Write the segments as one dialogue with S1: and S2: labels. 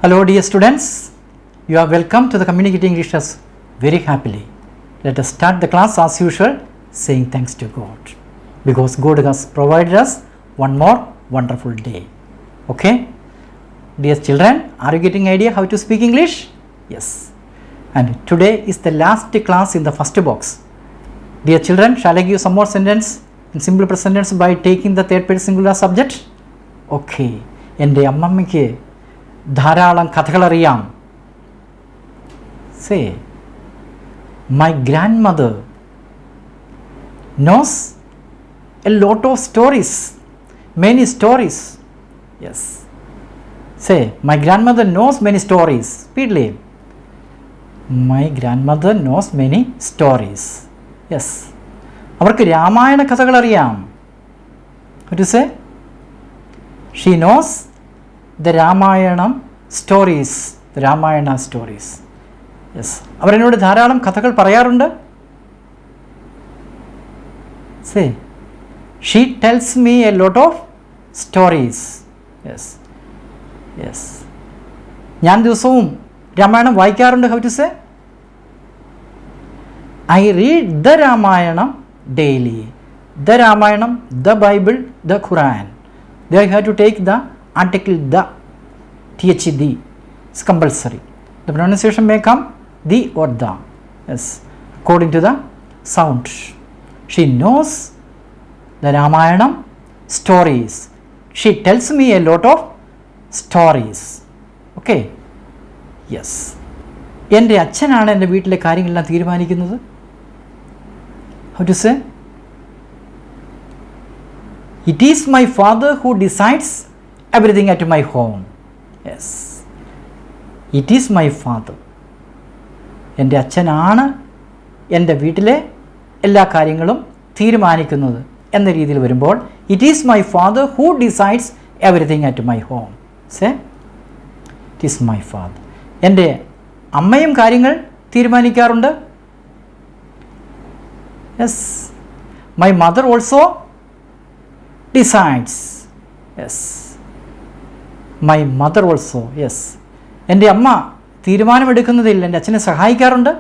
S1: Hello dear students, you are welcome to the Communicating English class very happily. Let us start the class as usual saying thanks to God, because God has provided us one more wonderful day. Okay? Dear children, are you getting idea how to speak English? Yes. And today is the last class in the first box. Dear children, shall I give some more sentence in simple present tense by taking the third person singular subject? Okay. എൻ്റെ അമ്മമ്മയ്ക്ക് ധാരാളം കഥകളറിയാം. Say, my grandmother knows a lot of stories, many stories. Yes. Say, my grandmother knows many stories. Speedily. My grandmother knows many stories. Yes. അവർക്ക് രാമായണ കഥകൾ അറിയാം. What do you say? She knows the Ramayana stories. The Ramayana stories. Yes. അവരെന്നോട് ധാരാളം കഥകൾ പറയാറുണ്ട്. Say, she tells me a lot of stories. Yes. Yes. ഞാൻ ദിവസവും രാമായണം വായിക്കാറുണ്ട്. How to say? I read the Ramayana daily. The Ramayana, the Bible, the Quran. There you have to take the article the, THD. It's compulsory. The pronunciation may come the or the. Yes. According to the sound. She knows the Ramayana stories. She tells me a lot of stories. Okay. Yes. എൻ്റെ അച്ഛനാണ് എൻ്റെ വീട്ടിലെ കാര്യങ്ങളെല്ലാം തീരുമാനിക്കുന്നത്. How to say? It is my father who decides everything at my home. Yes. It is my father. എൻ്റെ അച്ഛനാണ് എൻ്റെ വീട്ടിലെ എല്ലാ കാര്യങ്ങളും തീരുമാനിക്കുന്നത് എന്ന രീതിയിൽ വരുമ്പോൾ it is my father who decides everything at my home. Say, it is my father. എൻ്റെ അമ്മയും കാര്യങ്ങൾ തീരുമാനിക്കാറുണ്ട്. Yes. My mother also decides. Yes. My mother also. Yes. എൻ്റെ അമ്മ തീരുമാനമെടുക്കുന്നതിൽ എൻ്റെ അച്ഛനെ സഹായിക്കാറുണ്ട്.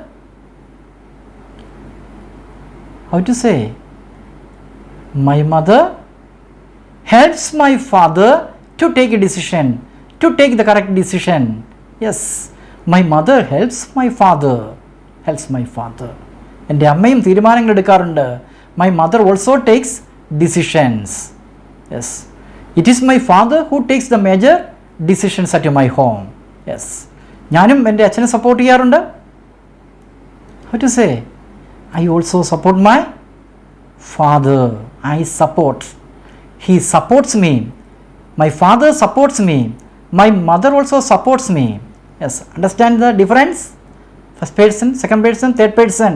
S1: How to say? My mother helps my father to take a decision, to take the correct decision. Yes. My mother helps my father. Helps my father. എൻ്റെ അമ്മയും തീരുമാനങ്ങൾ എടുക്കാറുണ്ട്. My mother also takes decisions. Yes. It is my father who takes the major decisions at my home. Yes. ഞാനും എൻ്റെ അച്ഛനെ support ചെയ്യാറുണ്ട്. How to say? I also support my father. I support. He supports me. My father supports me. My mother also supports me. Yes. Understand the difference? First person, second person, third person.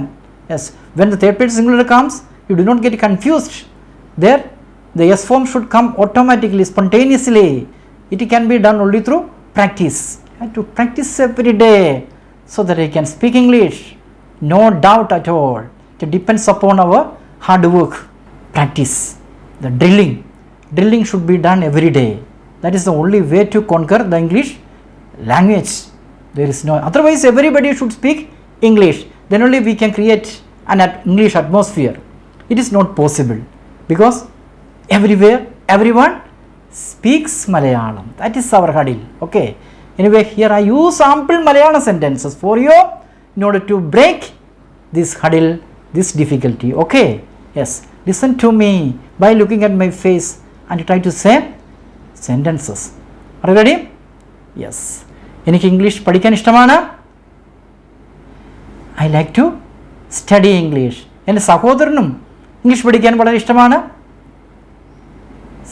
S1: Yes. When the third person singular comes, you do not get confused. There, the yes form should come automatically, spontaneously. It can be done only through practice. You have to practice every day so that you can speak English. No doubt at all. It depends upon our hard work. Practice. The drilling. Drilling should be done every day. That is the only way to conquer the English language. There is no, otherwise everybody should speak English. Then only we can create an English atmosphere. It is not possible because everywhere, everyone speaks Malayalam. That is our huddle. Okay. Anyway, here I use sample Malayalam sentences for you in order to break this huddle, this difficulty. Okay. Yes. Listen to me by looking at my face and try to say sentences. Are you ready? Yes. എനിക്ക് English പഠിക്കാൻ ഇഷ്ടമാണ്. I like to study English. എൻ്റെ സഹോദരനും English പഠിക്കാൻ വളരെ ഇഷ്ടമാണ്.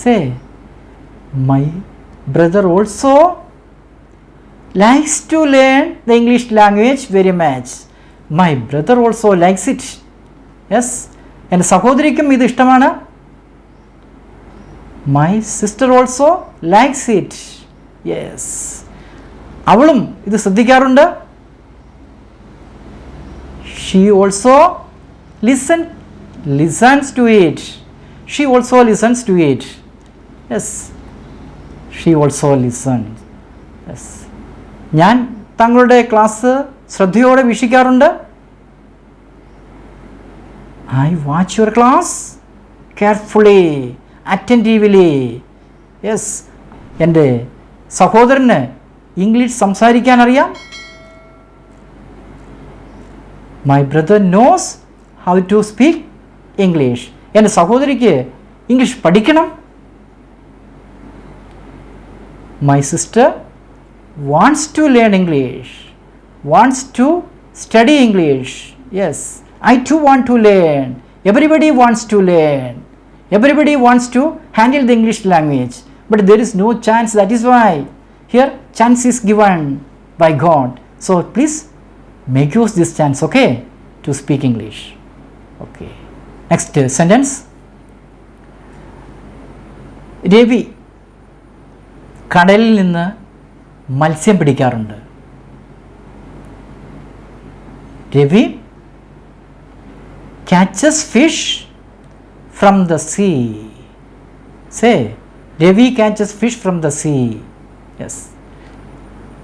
S1: Say, my brother also likes to learn the English language very much. My brother also likes it. Yes. എൻ്റെ സഹോദരിക്കും ഇത് ഇഷ്ടമാണ്. My sister also likes it. Yes. അവളും ഇത് ശ്രദ്ധിക്കാറുണ്ട്. She also listens to it. She also listens to it. Yes. She also listens. Yes. ഞാൻ താങ്കളുടെ class ശ്രദ്ധയോടെ വീക്ഷിക്കാറുണ്ട്. I watch your class carefully, attentively. Yes. എൻ്റെ സഹോദരന് ഇംഗ്ലീഷ് സംസാരിക്കാൻ അറിയാം. My brother knows how to speak English. എൻ്റെ സഹോദരിക്ക് English പഠിക്കണം. My sister wants to learn English, wants to study English. Yes, I too want to learn. Everybody wants to learn. Everybody wants to handle the English language. But there is no chance. That is why here chance is given by God. So please make use this chance, okay, to speak English. Okay. Next sentence. Ravi കടലിൽ നിന്ന് മത്സ്യം പിടിക്കാറുണ്ട്. Ravi catches fish from the sea. Say, Ravi catches fish from the sea. Yes.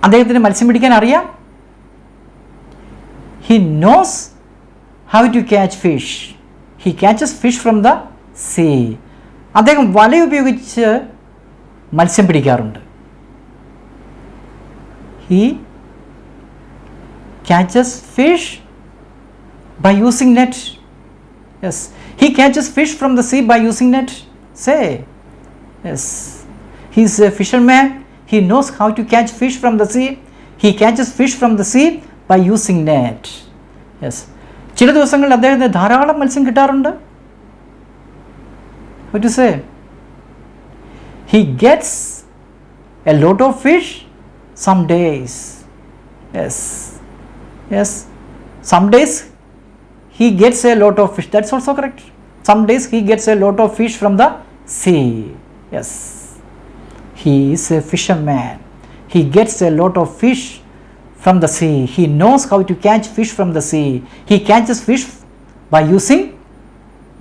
S1: അദ്ദേഹത്തിന് മത്സ്യം പിടിക്കാൻ അറിയാം. He knows how to catch fish. He catches fish from the sea. അദ്ദേഹം വല ഉപയോഗിച്ച് മത്സ്യം പിടിക്കാറുണ്ട്. He catches fish by using net. Yes. He catches fish from the sea by using net. Say. Yes. He is a fisherman. He knows how to catch fish from the sea. He catches fish from the sea by using net. Yes. ചില ദിവസങ്ങളിൽ അദ്ദേഹത്തിന് ധാരാളം മത്സ്യം കിട്ടാറുണ്ട്. What to say? He gets a lot of fish some days. Yes. Yes. Some days he gets a lot of fish. That's also correct. Some days he gets a lot of fish from the sea. Yes. He is a fisherman. He gets a lot of fish from the sea. He knows how to catch fish from the sea. He catches fish by using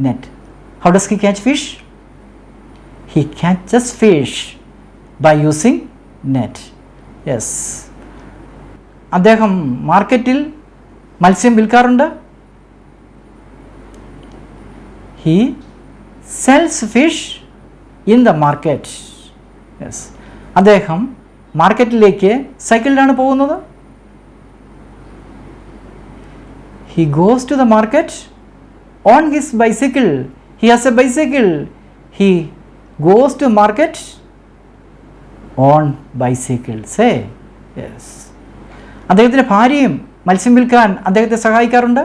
S1: net. How does he catch fish? He catches fish by using net. Yes. അദ്ദേഹം മാർക്കറ്റിൽ മത്സ്യം വിൽക്കാറുണ്ട്. He sells fish in the market. Yes. അദ്ദേഹം മാർക്കറ്റിലേക്ക് സൈക്കിളിലാണ് പോകുന്നത്. He goes to the market on his bicycle. He has a bicycle. He goes to market on bicycle. Say. Yes. അദ്ദേഹത്തിൻ്റെ ഭാര്യയും മത്സ്യം വിൽക്കാൻ അദ്ദേഹത്തെ സഹായിക്കാറുണ്ട്.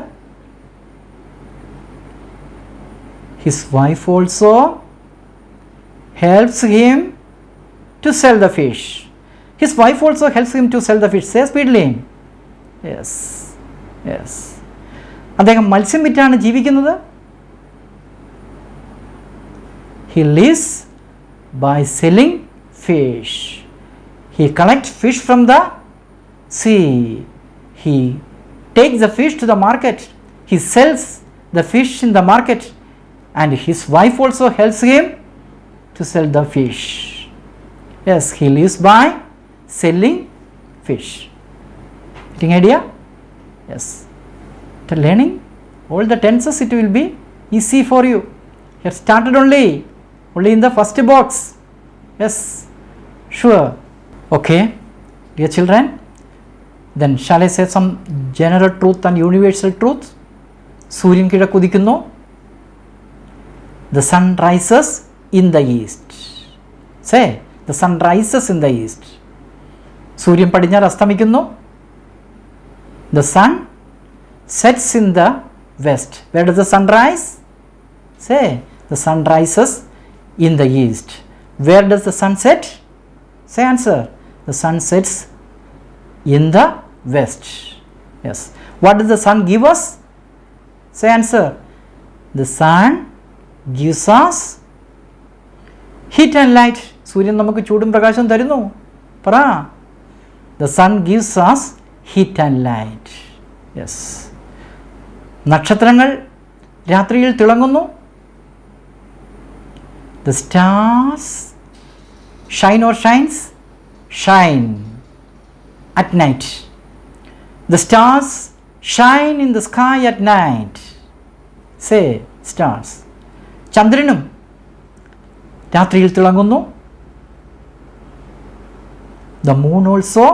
S1: His wife also helps him to sell the fish. His wife also helps him to sell the fish. Say speedily. Yes. Yes. അദ്ദേഹം മത്സ്യം വിറ്റാണ് ജീവിക്കുന്നത്. He lives by selling fish. He collects fish from the sea. He takes the fish to the market. He sells the fish in the market, and his wife also helps him to sell the fish. Yes, he lives by selling fish. Getting idea? Yes. After learning all the tenses, it will be easy for you. Here started only in the first box. Yes, sure. Okay, dear children, then shall I say some general truth and universal truth? സൂര്യൻ കിഴക്കുദിക്കുന്നു. The sun rises in the east. Say, the sun rises in the east. സൂര്യൻ പടിഞ്ഞാറ് അസ്തമിക്കുന്നു. The sun sets in the west. Where does the sun rise? Say, the sun rises in the east. Where does the sun set? Say answer. The sun sets in the west. Yes. What does the sun give us? Say answer. The sun gives us heat and light. സൂര്യൻ നമുക്ക് ചൂടും പ്രകാശവും തരുന്നു. പറ. The sun gives us heat and light. Yes. നക്ഷത്രങ്ങൾ രാത്രിയിൽ തിളങ്ങുന്നു. The stars shine or shines? Shine at night. The stars shine in the sky at night. Say stars. ചന്ദ്രനും രാത്രിയിൽ തിളങ്ങുന്നു. The moon also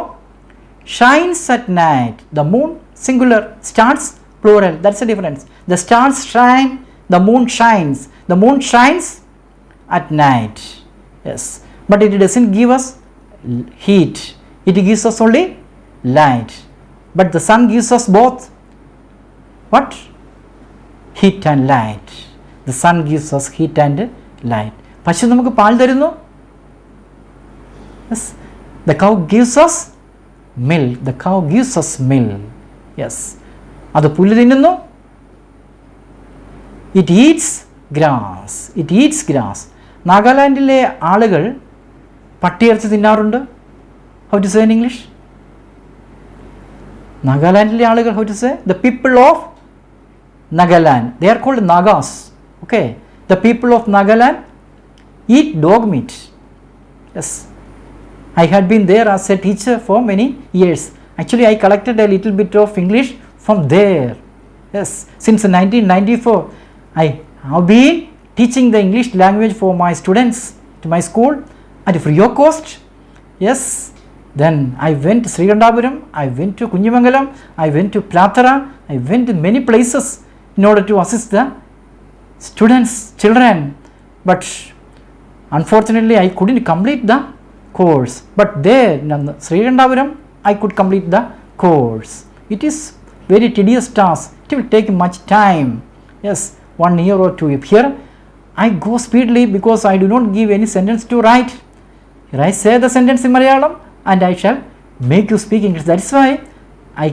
S1: shines at night. The moon singular, stars plural. That's the difference. The stars shine, the moon shines. The moon shines at night. Yes, but it doesn't give us heat. It gives us only light. But the sun gives us both what? Heat and light. The sun gives us heat and light. പശു നമുക്ക് പാൽ തരുന്നു. Yes, the cow gives us milk. The cow gives us milk. Yes, അത് പുല്ല് തിന്നുന്നു. It eats grass. It eats grass. നാഗാലാൻഡിലെ ആളുകൾ പട്ടിയിറച്ചി തിന്നാറുണ്ട്. How to say in English? നാഗാലാൻഡിലെ ആളുകൾ, how to say? The people of Nagaland. They are called Nagas. Okay. The people of Nagaland eat dog meat. Yes. I had been there as a teacher for many years. Actually, I collected a little bit of English from there. Yes. Since 1994, I have been teaching the English language for my students to my school at free of cost. Yes. Then I went to Srikandapuram, I went to Kunjimangalam, I went to Plathara, I went to many places in order to assist the students, children. But unfortunately, I couldn't complete the course. But there in Srikandapuram, I could complete the course. It is very tedious task. It will take much time. Yes, 1 year or 2 years. Here, I go speedily because I do not give any sentence to write. Here I say the sentence in Malayalam and I shall make you speak English. That is why I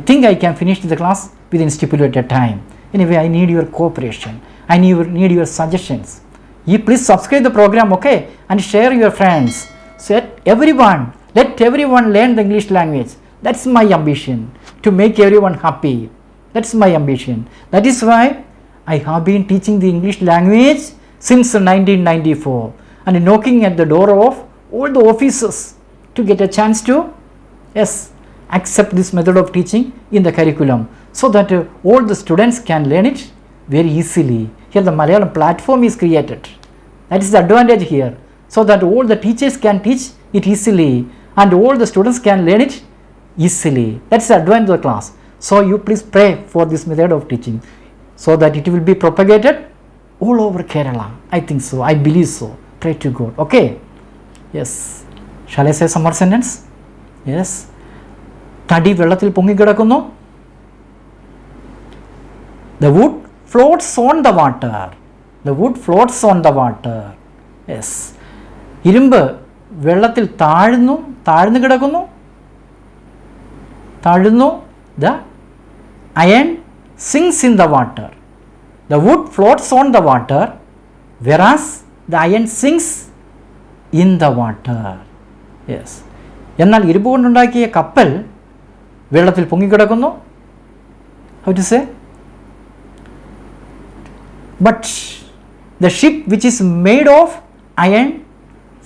S1: think I can finish the class within stipulated time. Anyway, I need your cooperation. I need your suggestions. You please subscribe the program, okay, and share your friends. So let everyone learn the English language. That's my ambition, to make everyone happy. That's my ambition. That is why I have been teaching the English language since 1994 and knocking at the door of all the offices to get a chance to, yes, accept this method of teaching in the curriculum so that all the students can learn it very easily. Here the Malayalam platform is created. That is the advantage here, so that all the teachers can teach it easily and all the students can learn it easily. That's the advantage of the class. So you please pray for this method of teaching so that it will be propagated all over Kerala. I think so. I believe so. Pray to God. Okay. Yes. Shall I say some more sentence? Yes. തടി വെള്ളത്തിൽ പൊങ്ങിക്കിടക്കുന്നു. The wood floats on the water. The wood floats on the water. Yes. ഇരുമ്പ് വെള്ളത്തിൽ താഴ്ന്നു കിടക്കുന്നു. താഴുന്നു. The iron sinks in the water. The wood floats on the water, whereas the iron sinks in the water. Yes. എന്നാൽ ഇരുമ്പ് കൊണ്ടുണ്ടാക്കിയ കപ്പൽ വെള്ളത്തിൽ പൊങ്ങിക്കിടക്കുന്നു. How to say? But the ship which is made of iron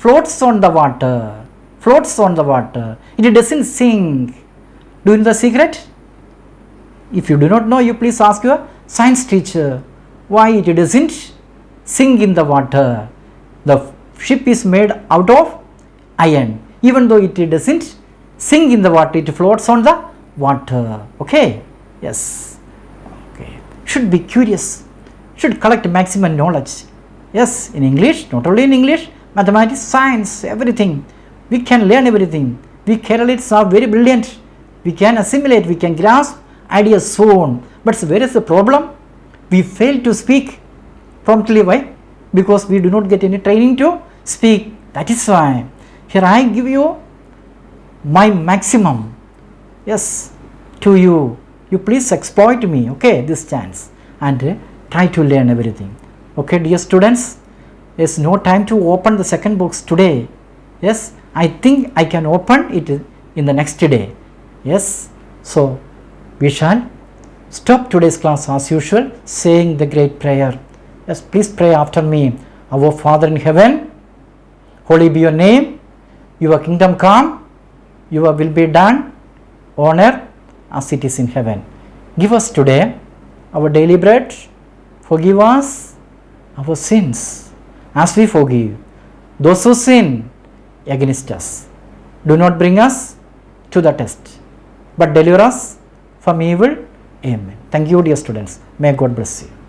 S1: floats on the water. Floats on the water. It doesn't sink. Do you know the secret? If you do not know, you please ask your science teacher why it doesn't sink in the water. The ship is made out of iron. Even though it doesn't sink in the water, it floats on the water. Okay? Yes. Okay. Should be curious. Should collect maximum knowledge. Yes, in English, not only in English, mathematics, science, everything. We can learn everything. We Keralites are very brilliant. We can assimilate, we can grasp ideas soon. But where is the problem? We fail to speak promptly. Why? Because we do not get any training to speak. That is why. Here I give you my maximum. Yes, to you. You please exploit me, okay, this chance, and try to learn everything. Okay, dear students, there's no time to open the second books today. Yes, I think I can open it in the next day. Yes, so we shall stop today's class as usual, saying the great prayer. Yes, please pray after me. Our Father in heaven, holy be your name, your kingdom come, your will be done on earth as it is in heaven. Give us today our daily bread. Forgive us our sins as we forgive those who sin against us. Do not bring us to the test, but deliver us from evil. Amen. Thank you, dear students. May God bless you.